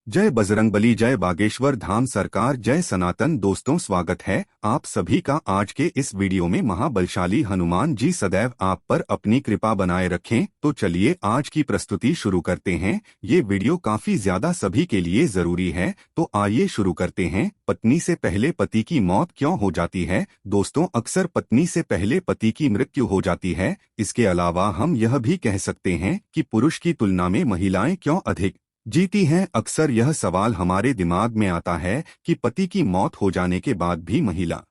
जय बजरंगबली, जय बागेश्वर धाम सरकार, जय सनातन। दोस्तों, स्वागत है आप सभी का आज के इस वीडियो में। महाबलशाली हनुमान जी सदैव आप पर अपनी कृपा बनाए रखें। तो चलिए आज की प्रस्तुति शुरू करते हैं। ये वीडियो काफी ज्यादा सभी के लिए जरूरी है, तो आइए शुरू करते हैं। पत्नी से पहले पति की मौत क्यों हो जाती है? दोस्तों, अक्सर पत्नी से पहले पति की मृत्यु हो जाती है। इसके अलावा हम यह भी कह सकते हैं कि पुरुष की तुलना में महिलाएं क्यों अधिक जीती हैं। अक्सर यह सवाल हमारे दिमाग में आता है कि पति की मौत हो जाने के बाद भी महिला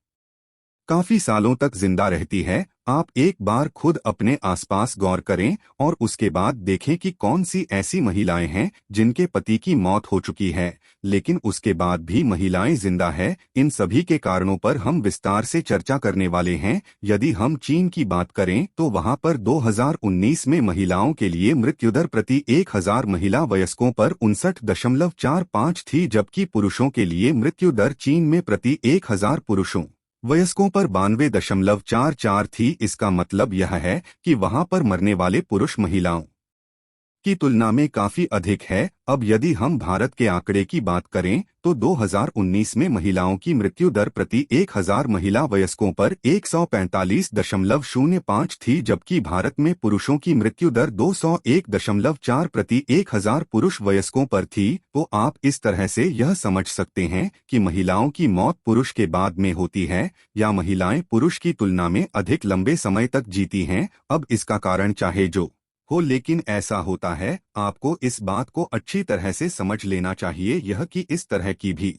काफी सालों तक जिंदा रहती है। आप एक बार खुद अपने आसपास गौर करें और उसके बाद देखें कि कौन सी ऐसी महिलाएं हैं जिनके पति की मौत हो चुकी है लेकिन उसके बाद भी महिलाएं जिंदा है। इन सभी के कारणों पर हम विस्तार से चर्चा करने वाले हैं। यदि हम चीन की बात करें तो वहां पर 2019 में महिलाओं के लिए मृत्युदर प्रति 1000 महिला वयस्कों पर 59.45 थी, जबकि पुरुषों के लिए मृत्यु दर चीन में प्रति 1000 पुरुषों वयस्कों पर 92.44 थी। इसका मतलब यह है कि वहां पर मरने वाले पुरुष महिलाओं की तुलना में काफी अधिक है। अब यदि हम भारत के आंकड़े की बात करें तो 2019 में महिलाओं की मृत्यु दर प्रति 1000 महिला वयस्कों पर 145.05 थी, जबकि भारत में पुरुषों की मृत्यु दर 201.4 प्रति 1000 पुरुष वयस्कों पर थी। तो आप इस तरह से यह समझ सकते हैं कि महिलाओं की मौत पुरुष के बाद में होती है या महिलाएं पुरुष की तुलना में अधिक लंबे समय तक जीती हैं। अब इसका कारण चाहे जो हो, लेकिन ऐसा होता है। आपको इस बात को अच्छी तरह से समझ लेना चाहिए यह कि इस तरह की भी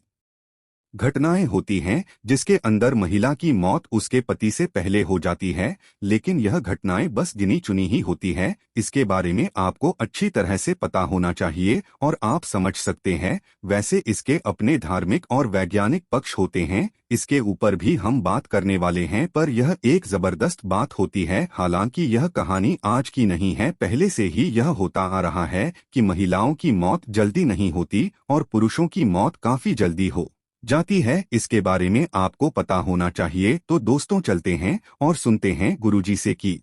घटनाएं होती हैं जिसके अंदर महिला की मौत उसके पति से पहले हो जाती है, लेकिन यह घटनाएं बस गिनी चुनी ही होती है। इसके बारे में आपको अच्छी तरह से पता होना चाहिए और आप समझ सकते हैं। वैसे इसके अपने धार्मिक और वैज्ञानिक पक्ष होते हैं, इसके ऊपर भी हम बात करने वाले हैं, पर यह एक जबरदस्त बात होती है। हालांकि यह कहानी आज की नहीं है, पहले से ही यह होता आ रहा है कि महिलाओं की मौत जल्दी नहीं होती और पुरुषों की मौत काफी जल्दी हो जाती है। इसके बारे में आपको पता होना चाहिए। तो दोस्तों, चलते हैं और सुनते हैं गुरुजी से कि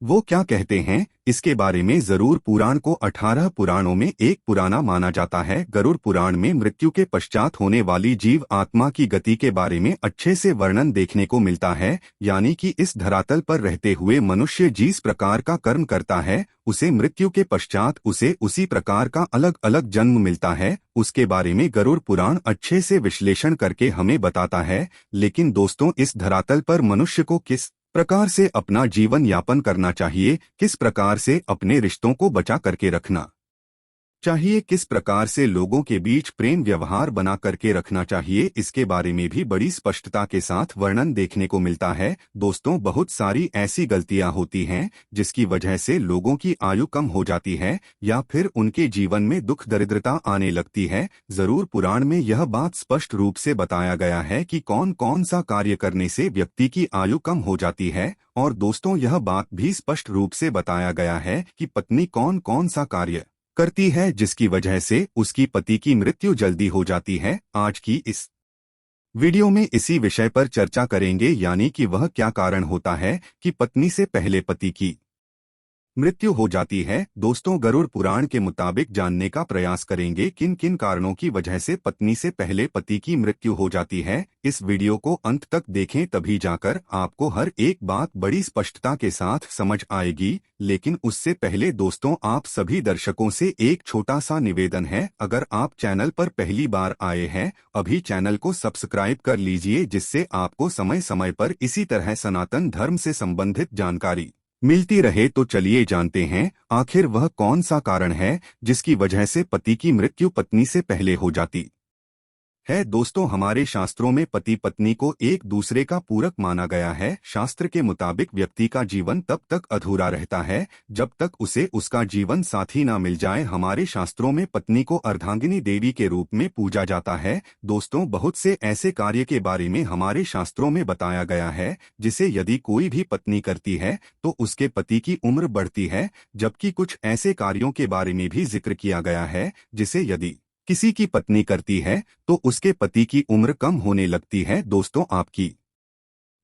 वो क्या कहते हैं। इसके बारे में जरूर पुराण को 18 पुराणों में एक पुराना माना जाता है। गरुड़ पुराण में मृत्यु के पश्चात होने वाली जीव आत्मा की गति के बारे में अच्छे से वर्णन देखने को मिलता है। यानी कि इस धरातल पर रहते हुए मनुष्य जिस प्रकार का कर्म करता है उसे मृत्यु के पश्चात उसे उसी प्रकार का अलग अलग जन्म मिलता है। उसके बारे में गरुड़ पुराण अच्छे से विश्लेषण करके हमें बताता है। लेकिन दोस्तों, इस धरातल पर मनुष्य को किस प्रकार से अपना जीवन यापन करना चाहिए, किस प्रकार से अपने रिश्तों को बचा करके रखना चाहिए, किस प्रकार से लोगों के बीच प्रेम व्यवहार बना करके रखना चाहिए, इसके बारे में भी बड़ी स्पष्टता के साथ वर्णन देखने को मिलता है। दोस्तों, बहुत सारी ऐसी गलतियां होती हैं जिसकी वजह से लोगों की आयु कम हो जाती है या फिर उनके जीवन में दुख दरिद्रता आने लगती है। जरूर पुराण में यह बात स्पष्ट रूप से बताया गया है कि कौन कौन सा कार्य करने से व्यक्ति की आयु कम हो जाती है। और दोस्तों, यह बात भी स्पष्ट रूप से बताया गया है कि पत्नी कौन कौन सा कार्य करती है जिसकी वजह से उसकी पति की मृत्यु जल्दी हो जाती है। आज की इस वीडियो में इसी विषय पर चर्चा करेंगे, यानी कि वह क्या कारण होता है कि पत्नी से पहले पति की मृत्यु हो जाती है। दोस्तों, गरुड़ पुराण के मुताबिक जानने का प्रयास करेंगे किन किन कारणों की वजह से पत्नी से पहले पति की मृत्यु हो जाती है। इस वीडियो को अंत तक देखें, तभी जाकर आपको हर एक बात बड़ी स्पष्टता के साथ समझ आएगी। लेकिन उससे पहले दोस्तों, आप सभी दर्शकों से एक छोटा सा निवेदन है। अगर आप चैनल पर पहली बार आए हैं, अभी चैनल को सब्सक्राइब कर लीजिए, जिससे आपको समय समय पर इसी तरह सनातन धर्म से संबंधित जानकारी मिलती रहे। तो चलिए जानते हैं आखिर वह कौन सा कारण है जिसकी वजह से पति की मृत्यु पत्नी से पहले हो जाती है। दोस्तों, हमारे शास्त्रों में पति पत्नी को एक दूसरे का पूरक माना गया है। शास्त्र के मुताबिक व्यक्ति का जीवन तब तक अधूरा रहता है जब तक उसे उसका जीवन साथी ना मिल जाए। हमारे शास्त्रों में पत्नी को अर्धांगिनी देवी के रूप में पूजा जाता है। दोस्तों, बहुत से ऐसे कार्य के बारे में हमारे शास्त्रों में बताया गया है जिसे यदि कोई भी पत्नी करती है तो उसके पति की उम्र बढ़ती है, जबकि कुछ ऐसे कार्यों के बारे में भी जिक्र किया गया है जिसे यदि किसी की पत्नी करती है तो उसके पति की उम्र कम होने लगती है। दोस्तों, आपकी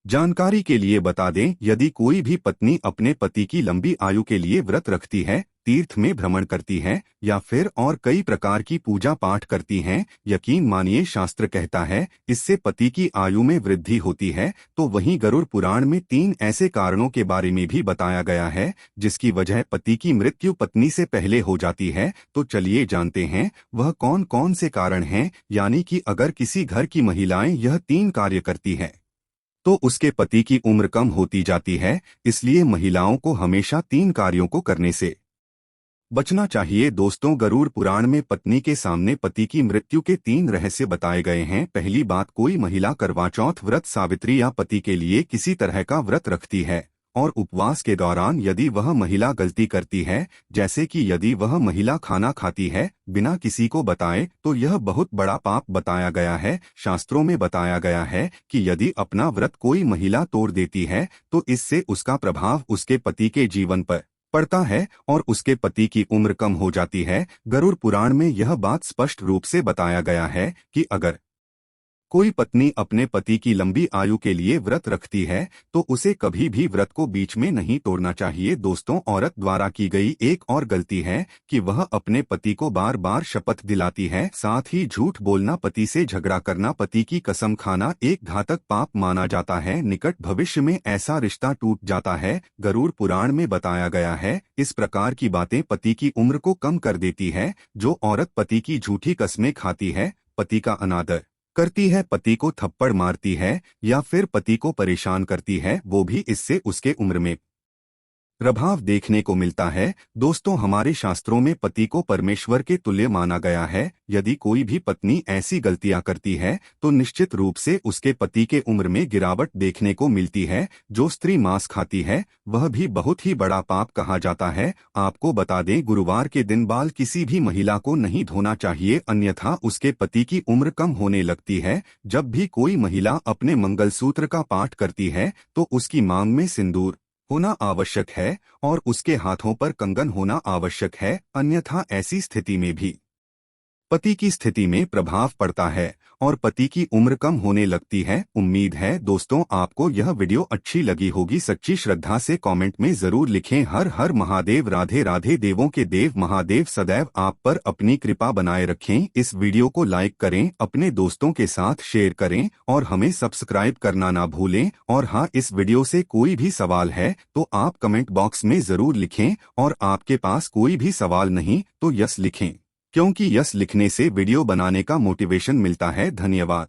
जानकारी के लिए बता दें, यदि कोई भी पत्नी अपने पति की लंबी आयु के लिए व्रत रखती है, तीर्थ में भ्रमण करती है या फिर और कई प्रकार की पूजा पाठ करती हैं, यकीन मानिए शास्त्र कहता है इससे पति की आयु में वृद्धि होती है। तो वहीं गरुड़ पुराण में 3 ऐसे कारणों के बारे में भी बताया गया है जिसकी वजह पति की मृत्यु पत्नी से पहले हो जाती है। तो चलिए जानते हैं वह कौन कौन से कारण हैं। यानी कि अगर किसी घर की महिलाएं यह 3 कार्य करती है तो उसके पति की उम्र कम होती जाती है। इसलिए महिलाओं को हमेशा 3 कार्यों को करने से बचना चाहिए। दोस्तों, गरुड़ पुराण में पत्नी के सामने पति की मृत्यु के 3 रहस्य बताए गए हैं। पहली बात, कोई महिला करवा चौथ व्रत, सावित्री या पति के लिए किसी तरह का व्रत रखती है और उपवास के दौरान यदि वह महिला गलती करती है, जैसे कि यदि वह महिला खाना खाती है बिना किसी को बताए, तो यह बहुत बड़ा पाप बताया गया है। शास्त्रों में बताया गया है कि यदि अपना व्रत कोई महिला तोड़ देती है तो इससे उसका प्रभाव उसके पति के जीवन पर पड़ता है और उसके पति की उम्र कम हो जाती है। गरुड़ पुराण में यह बात स्पष्ट रूप से बताया गया है कि अगर कोई पत्नी अपने पति की लंबी आयु के लिए व्रत रखती है तो उसे कभी भी व्रत को बीच में नहीं तोड़ना चाहिए। दोस्तों, औरत द्वारा की गई एक और गलती है कि वह अपने पति को बार बार शपथ दिलाती है। साथ ही झूठ बोलना, पति से झगड़ा करना, पति की कसम खाना एक घातक पाप माना जाता है। निकट भविष्य में ऐसा रिश्ता टूट जाता है। गरुड़ पुराण में बताया गया है इस प्रकार की बातें पति की उम्र को कम कर देती है। जो औरत पति की झूठी कस्में खाती है, पति का अनादर करती है, पति को थप्पड़ मारती है या फिर पति को परेशान करती है, वो भी इससे उसके उम्र में प्रभाव देखने को मिलता है। दोस्तों, हमारे शास्त्रों में पति को परमेश्वर के तुल्य माना गया है। यदि कोई भी पत्नी ऐसी गलतियां करती है तो निश्चित रूप से उसके पति के उम्र में गिरावट देखने को मिलती है। जो स्त्री मांस खाती है वह भी बहुत ही बड़ा पाप कहा जाता है। आपको बता दें, गुरुवार के दिन बाल किसी भी महिला को नहीं धोना चाहिए, अन्यथा उसके पति की उम्र कम होने लगती है। जब भी कोई महिला अपने मंगलसूत्र का पाठ करती है तो उसकी मांग में सिंदूर होना आवश्यक है और उसके हाथों पर कंगन होना आवश्यक है, अन्यथा ऐसी स्थिति में भी पति की स्थिति में प्रभाव पड़ता है और पति की उम्र कम होने लगती है। उम्मीद है दोस्तों आपको यह वीडियो अच्छी लगी होगी। सच्ची श्रद्धा से कमेंट में जरूर लिखें हर हर महादेव। राधे राधे। देवों के देव महादेव सदैव आप पर अपनी कृपा बनाए रखें। इस वीडियो को लाइक करें, अपने दोस्तों के साथ शेयर करें और हमें सब्सक्राइब करना ना भूलें। और हाँ, इस वीडियो से कोई भी सवाल है तो आप कमेंट बॉक्स में जरूर लिखें और आपके पास कोई भी सवाल नहीं तो यस लिखें, क्योंकि यस लिखने से वीडियो बनाने का मोटिवेशन मिलता है। धन्यवाद।